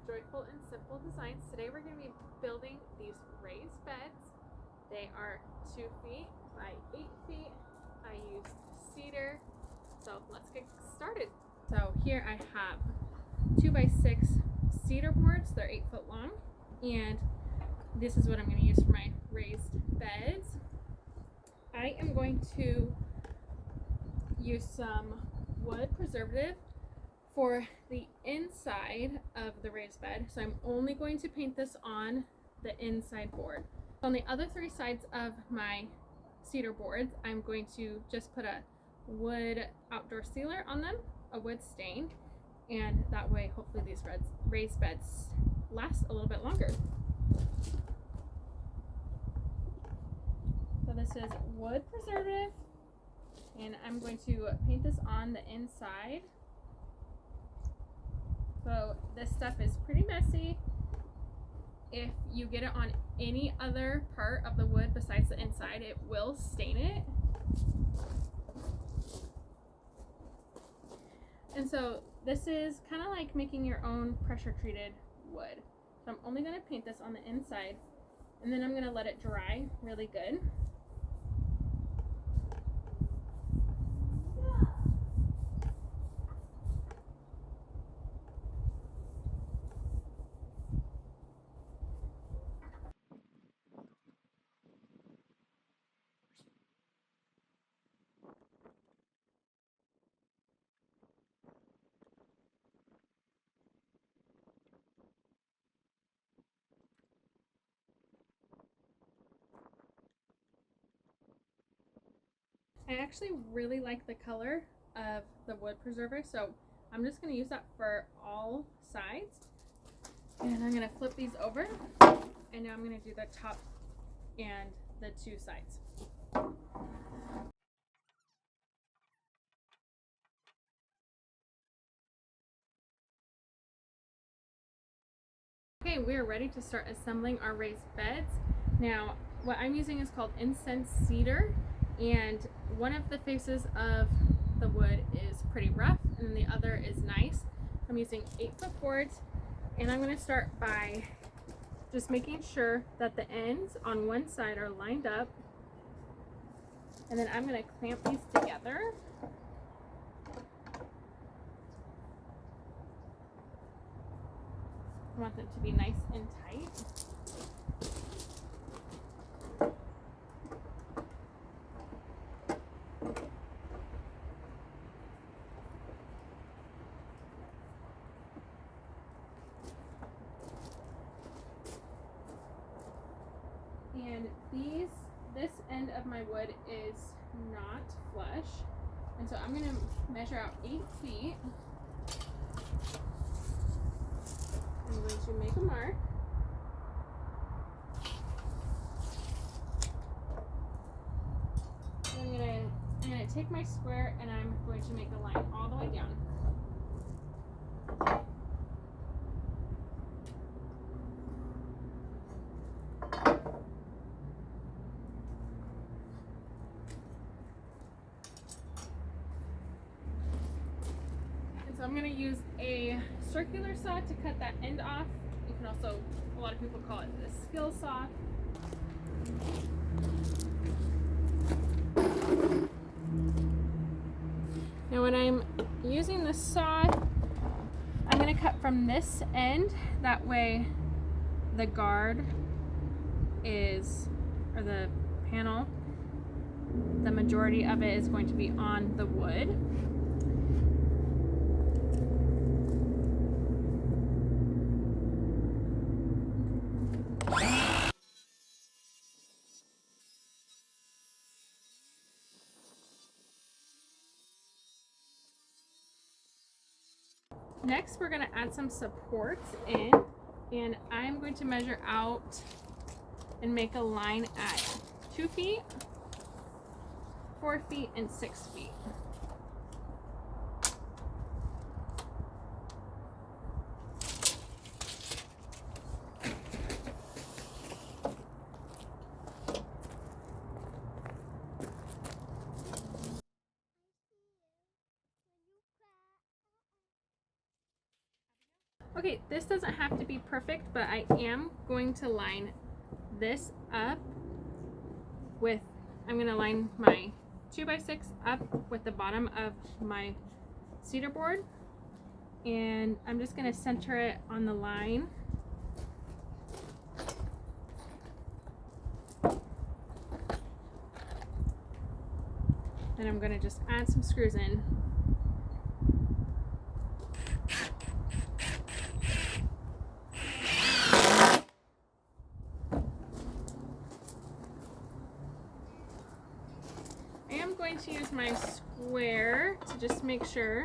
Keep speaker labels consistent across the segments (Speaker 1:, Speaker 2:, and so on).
Speaker 1: Joyful and Simple Designs. Today we're going to be building these raised beds. They are 2 feet by 8 feet. I used cedar, so let's get started. So here I have 2x6 cedar boards. They're 8 foot long, and this is what I'm going to use for my raised beds. I am going to use some wood preservative for the inside of the raised bed, so I'm only going to paint this on the inside board. On the other 3 sides of my cedar boards, I'm going to just put a wood outdoor sealer on them, a wood stain, and that way hopefully these raised beds last a little bit longer. So this is wood preservative, and I'm going to paint this on the inside. So this stuff is pretty messy. If you get it on any other part of the wood besides the inside, it will stain it. And so this is kind of like making your own pressure treated wood. So I'm only going to paint this on the inside, and then I'm going to let it dry really good. I actually really like the color of the wood preserver, so I'm just going to use that for all sides. And I'm going to flip these over, and now I'm going to do the top and the 2 sides. Okay, we are ready to start assembling our raised beds. Now, what I'm using is called incense cedar, and one of the faces of the wood is pretty rough, and then the other is nice. I'm using 8 foot boards, and I'm going to start by just making sure that the ends on one side are lined up, and then I'm going to clamp these together. I want them to be nice and tight. And this end of my wood is not flush, and so I'm going to measure out 8 feet. I'm going to make a mark. I'm going to take my square, and I'm going to make a line all the way down. So I'm going to use a circular saw to cut that end off. You can also, a lot of people call it the skill saw. Now when I'm using the saw, I'm going to cut from this end. That way the guard is, or the panel, the majority of it is going to be on the wood. Next, we're going to add some supports in, and I'm going to measure out and make a line at 2 feet, 4 feet, and 6 feet. Okay, this doesn't have to be perfect, but I am going to line this up with, I'm going to line my 2x6 up with the bottom of my cedar board, and I'm just going to center it on the line. And I'm going to just add some screws in. I am going to use my square to just make sure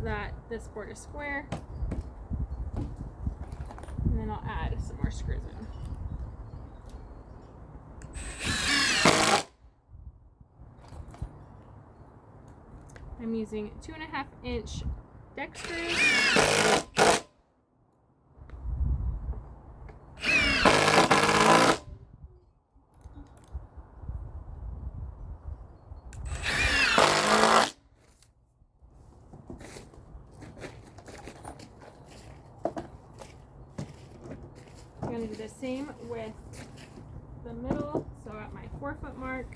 Speaker 1: that this board is square. And then I'll add some more screws in. I'm using 2.5-inch deck screws. I'm going to do the same with the middle, so at my 4-foot mark.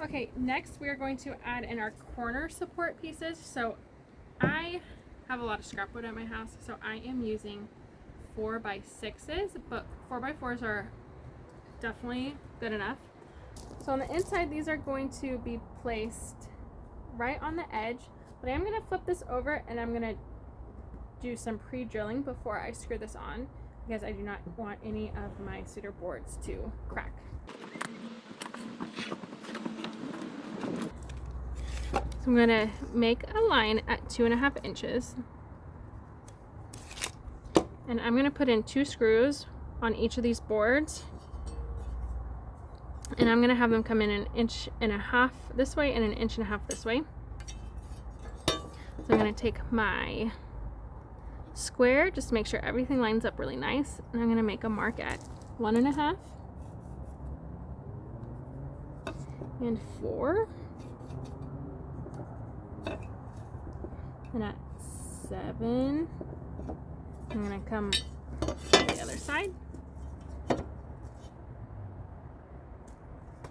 Speaker 1: Okay, next we are going to add in our corner support pieces. So I have a lot of scrap wood at my house, so I am using 4x6s, but 4x4s are definitely good enough. So on the inside, these are going to be placed right on the edge, but I am going to flip this over and I'm going to do some pre-drilling before I screw this on, because I do not want any of my cedar boards to crack. So I'm going to make a line at 2.5 inches. And I'm going to put in 2 screws on each of these boards. And I'm going to have them come in 1.5 inches this way and 1.5 inches this way. So I'm going to take my square, just make sure everything lines up really nice. And I'm going to make a mark at 1.5 and 4. And at 7, I'm going to come to the other side.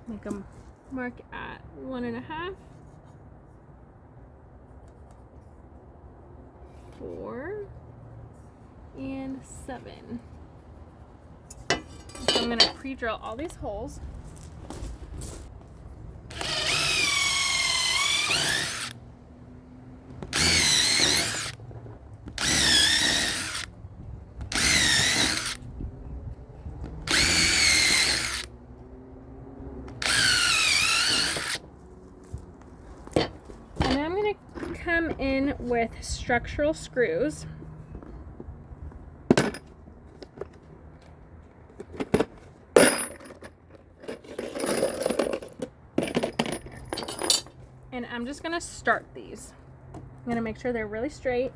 Speaker 1: Make a mark at 1.5, 4, and 7. So I'm going to pre-drill all these holes. Come in with structural screws. And I'm just going to start these. I'm going to make sure they're really straight.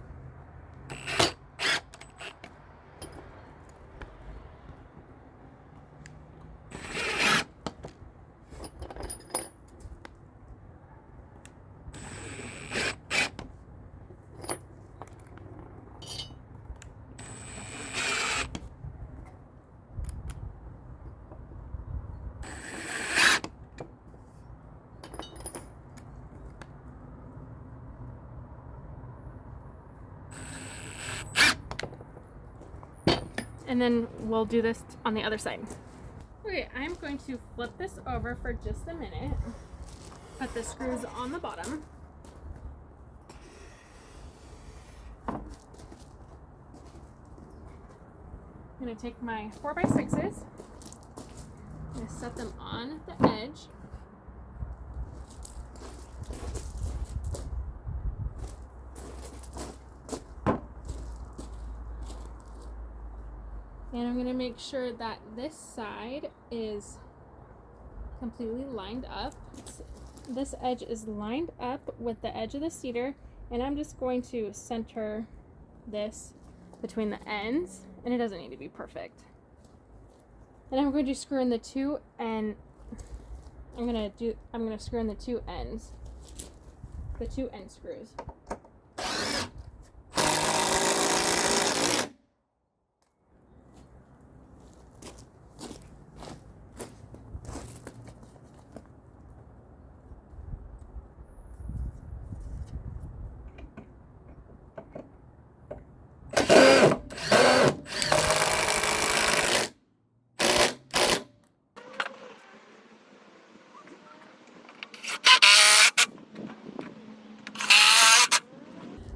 Speaker 1: And then we'll do this on the other side. Okay, I'm going to flip this over for just a minute. Put the screws on the bottom. I'm going to take my 4x6s. I'm going to set them on the edge. And I'm going to make sure that this side is completely lined up. This edge is lined up with the edge of the cedar, and I'm just going to center this between the ends, and it doesn't need to be perfect. And I'm going to screw in the two, and I'm going to screw in the two ends, the two end screws.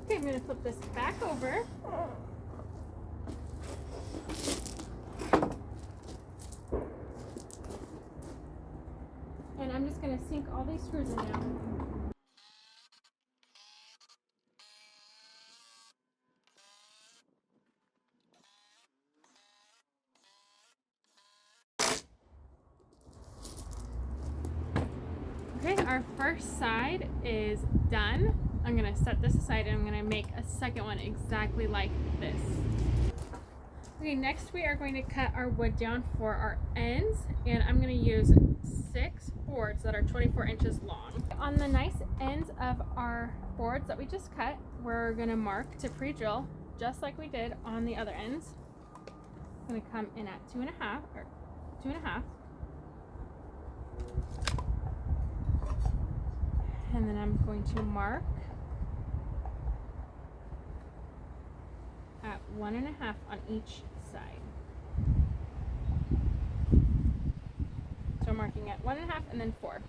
Speaker 1: Okay, I'm going to flip this back over. And I'm just going to sink all these screws in now. Okay, our first side is done. I'm going to set this aside, and I'm going to make a second one exactly like this. Okay, next we are going to cut our wood down for our ends, and I'm going to use 6 boards that are 24 inches long. On the nice ends of our boards that we just cut, we're going to mark to pre-drill just like we did on the other ends. I'm going to come in at 2.5 or 2.5. And then I'm going to mark at 1.5 on each side. So I'm marking at 1.5 and then 4.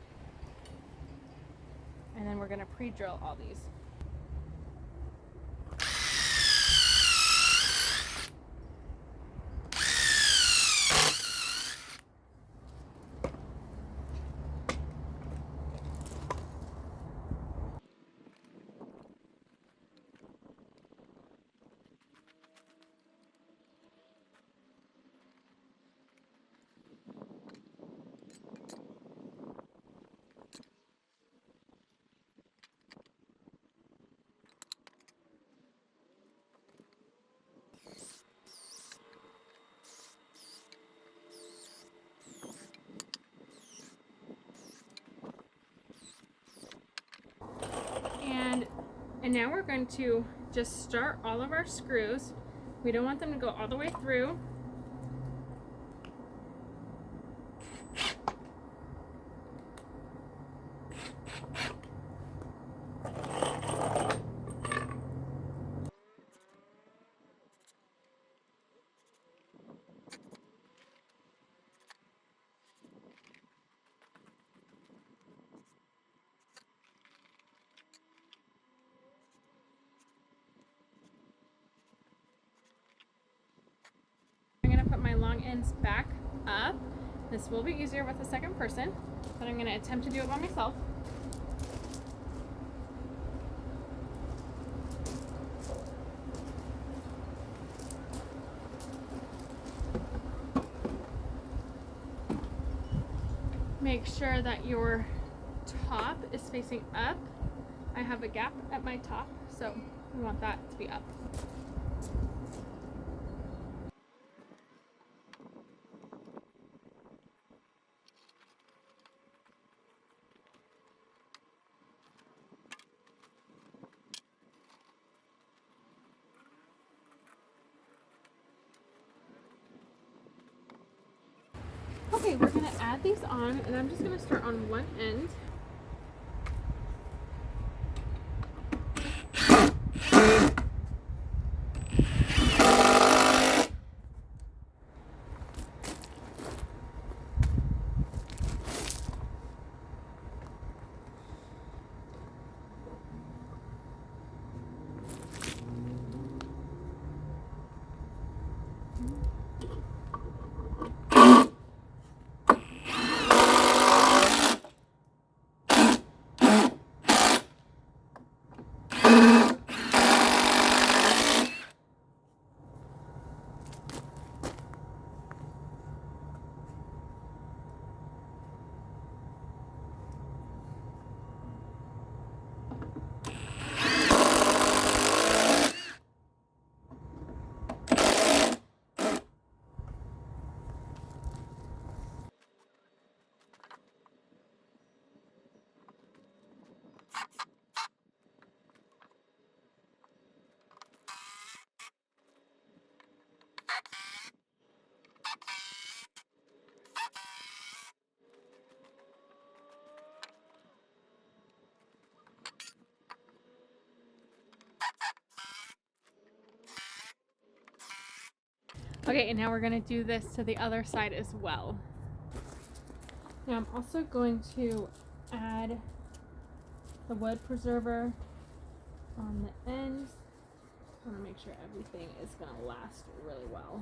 Speaker 1: And then we're going to pre-drill all these. And now we're going to just start all of our screws. We don't want them to go all the way through. I'm going to put my long ends back up. This will be easier with a second person, but I'm going to attempt to do it by myself. Make sure that your top is facing up. I have a gap at my top, so we want that to be up. Okay, we're going to add these on, and I'm just going to start on one end. Okay, and now we're gonna do this to the other side as well. Now I'm also going to add the wood preserver on the ends. I want to make sure everything is gonna last really well.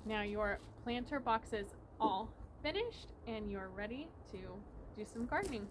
Speaker 1: Now your planter box is all finished and you're ready to do some gardening.